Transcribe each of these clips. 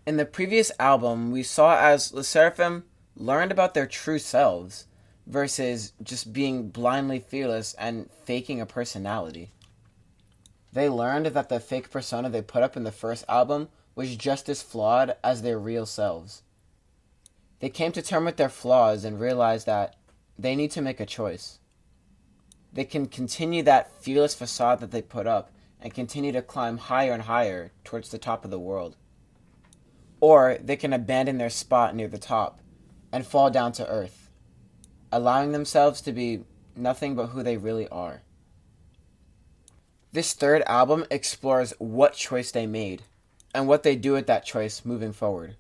In the previous album, we saw as LE SSERAFIM learned about their true selves versus just being blindly fearless and faking a personality. They learned that the fake persona they put up in the first album was just as flawed as their real selves. They came to terms with their flaws and realized that they need to make a choice. They can continue that fearless facade that they put up and continue to climb higher and higher towards the top of the world. Or they can abandon their spot near the top and fall down to earth, allowing themselves to be nothing but who they really are. This third album explores what choice they made and what they do with that choice moving forward.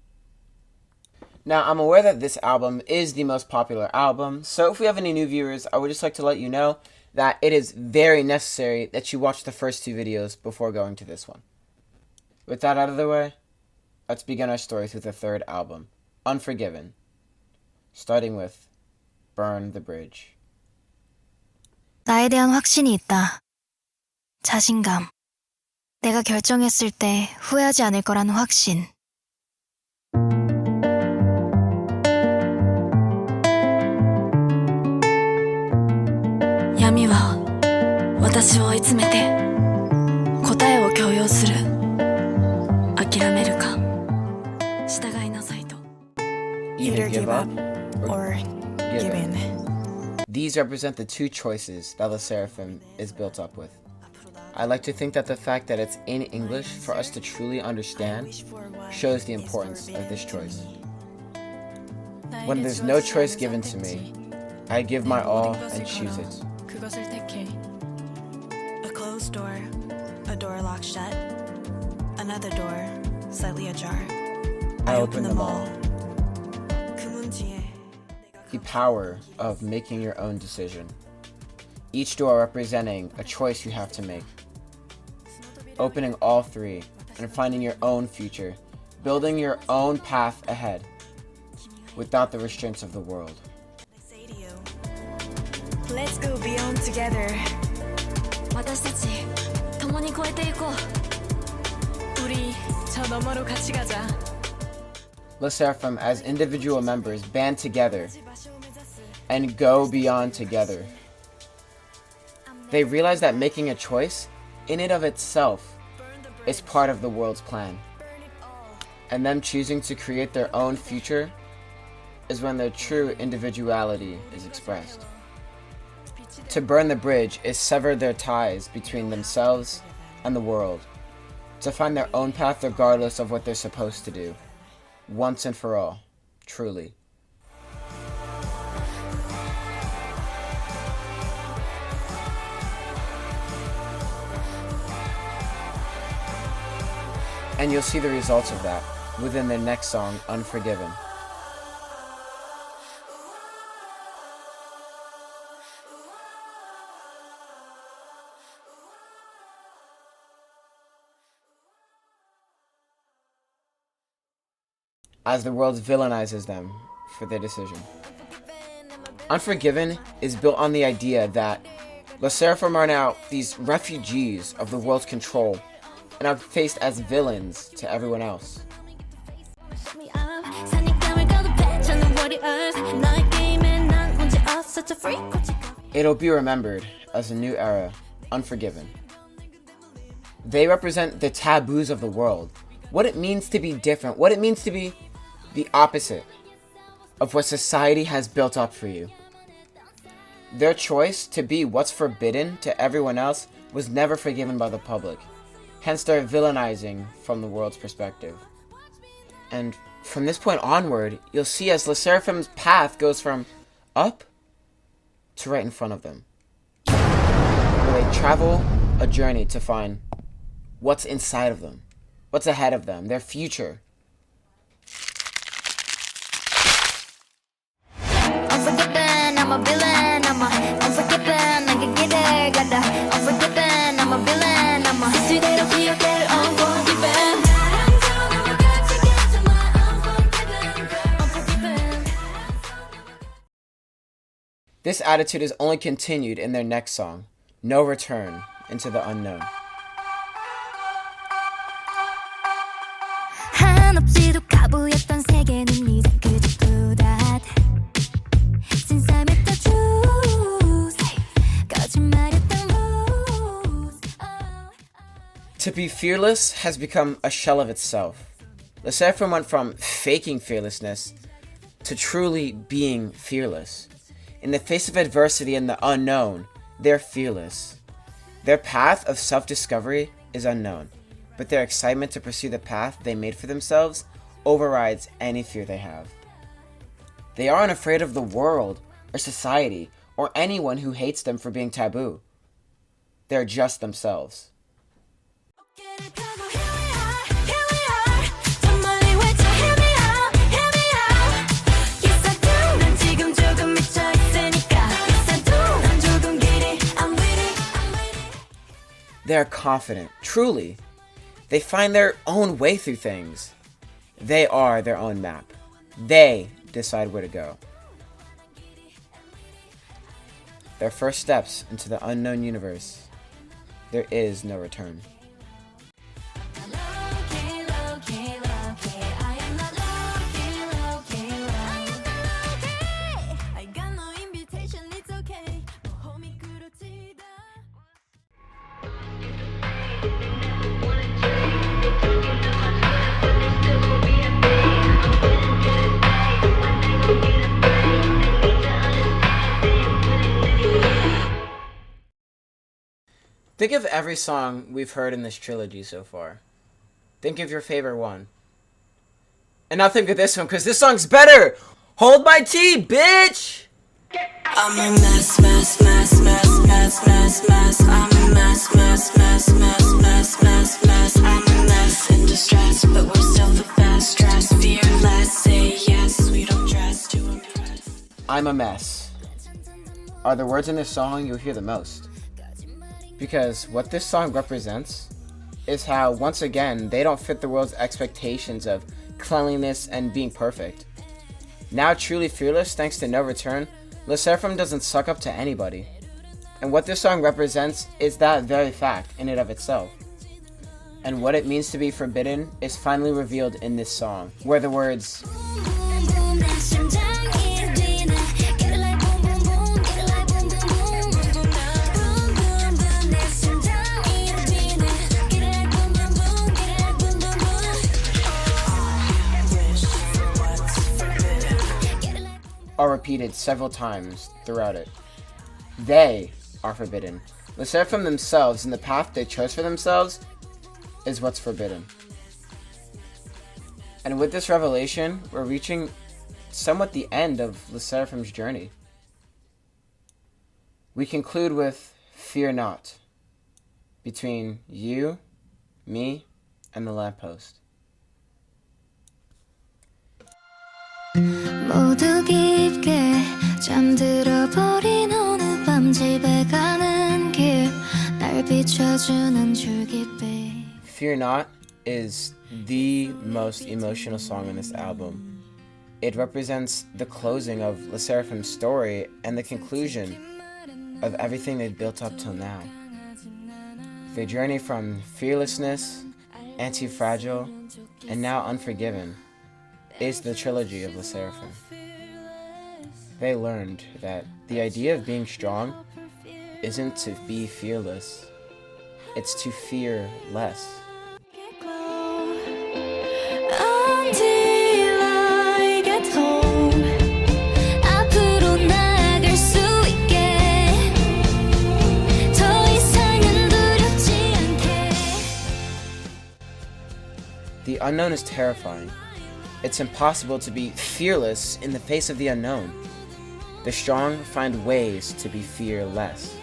Now, I'm aware that this album is the most popular album, so if we have any new viewers, I would just like to let you know that it is very necessary that you watch the first two videos before going to this one. With that out of the way, let's begin our stories with the third album, Unforgiven, starting with Burn the Bridge. 나에 대한 확신이 있다. 자신감. 내가 결정했을 때 후회하지 않을 거라는 확신.闇は私を追い詰めて答えを強要する。諦めるか従いなさいと。Either give up or give in. These represent the two choices that LE SSERAFIM is built up with. I like to think that the fact that it's in English for us to truly understand shows the importance of this choice. When there's no choice given to me, I give my all and choose it. A closed door, a door locked shut, another door slightly ajar. I open them all. The power of making your own decision. Each door representing a choice you have to make. Opening all three and finding your own future, building your own path ahead without the restraints of the world. Let's go beyond together. 私たち共に越えていこう. 우리 저 너머로 같이 가자. LE SSERAFIM as individual members band together and go beyond together. They realize that making a choice, in and of itself, is part of the world's plan. And them choosing to create their own future is when their true individuality is expressed. To burn the bridge is sever their ties between themselves and the world. To find their own path regardless of what they're supposed to do. Once and for all, truly. And you'll see the results of that within their next song, Unforgiven. As the world villainizes them for their decision. Unforgiven is built on the idea that LE SSERAFIM are now these refugees of the world's control and are faced as villains to everyone else. It'll be remembered as a new era, Unforgiven. They represent the taboos of the world, what it means to be different, what it means to be the opposite of what society has built up for you. Their choice to be what's forbidden to everyone else was never forgiven by the public. Hence their villainizing from the world's perspective. And from this point onward, you'll see as LE SSERAFIM's path goes from up to right in front of them. Where they travel a journey to find what's inside of them, what's ahead of them, their future. Unforgiven, I'm a villain, unforgiven, I can get there, unforgiven, I'm a villain, 그대로 기억될 unforgiven. This attitude is only continued in their next song, No Return Into the Unknown. 건 없이도 가부였던 세계는 이제 그저 뚜렷 진짜였던 truth 거짓말이었던 rules. To be fearless has become a shell of itself. The Seraphim went from faking fearlessness to truly being fearless. In the face of adversity and the unknown, they're fearless. Their path of self-discovery is unknown, but their excitement to pursue the path they made for themselves overrides any fear they have. They aren't afraid of the world or society or anyone who hates them for being taboo. They're just themselves. They are confident, truly. They find their own way through things. They are their own map. They decide where to go. Their first steps into the unknown universe. There is no return. Think of every song we've heard in this trilogy so far. Think of your favorite one. And now think of this one, because this song's better! Hold my tea, bitch! I'm a mess, mess, mess, mess, mess, mess, mess. I'm a mess, mess, mess, mess, mess, mess, mess. I'm a mess in distress, but we're still the best. Stress, fearless, say yes, we don't dress to impress. I'm a mess are the words in this song you'll hear the most. Because what this song represents is how, once again, they don't fit the world's expectations of cleanliness and being perfect. Now truly fearless, thanks to No Return, Le Seraphim doesn't suck up to anybody. And what this song represents is that very fact in and of itself. And what it means to be forbidden is finally revealed in this song, where the words are repeated several times throughout it. They are forbidden. The Seraphim themselves and the path they chose for themselves is what's forbidden. And with this revelation, we're reaching somewhat the end of the Seraphim's journey. We conclude with fear not, between you, me, and the lamppost. 모두 깊게 잠들어 버린 어느 밤 집에 가는 길 날 비춰주는 줄기빛. Fear Not is the most emotional song on this album. It represents the closing of Le Seraphim's story and the conclusion of everything they've built up till now. Their journey from fearlessness, anti-fragile, and now unforgiven is the trilogy of Le Seraphim. They learned that the idea of being strong isn't to be fearless, it's to fear less. Until I get home 앞으로 나아갈 수 있게 더 이상은 두렵지 않게. The unknown is terrifying. It's impossible to be fearless in the face of the unknown. The strong find ways to be fearless.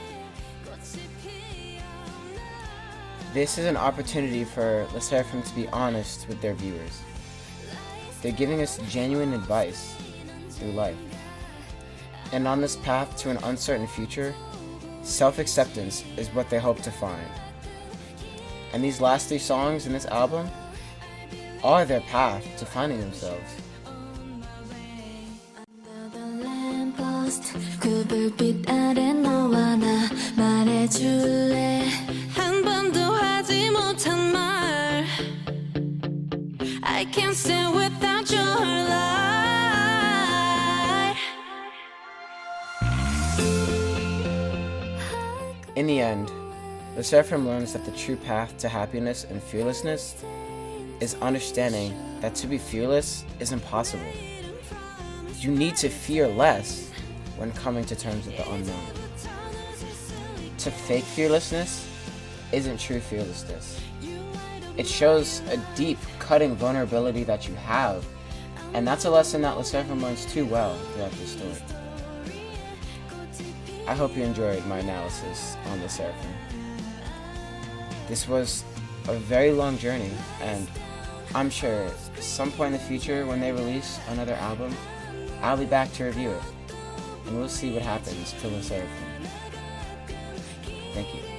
This is an opportunity for Le Seraphim to be honest with their viewers. They're giving us genuine advice through life. And on this path to an uncertain future, self-acceptance is what they hope to find. And these last 3 songs in this album are their path to finding themselves. 그 불빛 아래 너와 나 말해줄래 한 번도 하지 못한 말 I I can't stand without your light. In the end, the Seraphim learns that the true path to happiness and fearlessness is understanding that to be fearless is impossible. You need to fear less when coming to terms with the unknown. To fake fearlessness isn't true fearlessness. It shows a deep, cutting vulnerability that you have, and that's a lesson that the Seraphim learns too well throughout the story. I hope you enjoyed my analysis on the Seraphim. This was a very long journey, and I'm sure at some point in the future when they release another album, I'll be back to review it, and we'll see what happens to the Seraphim. Thank you.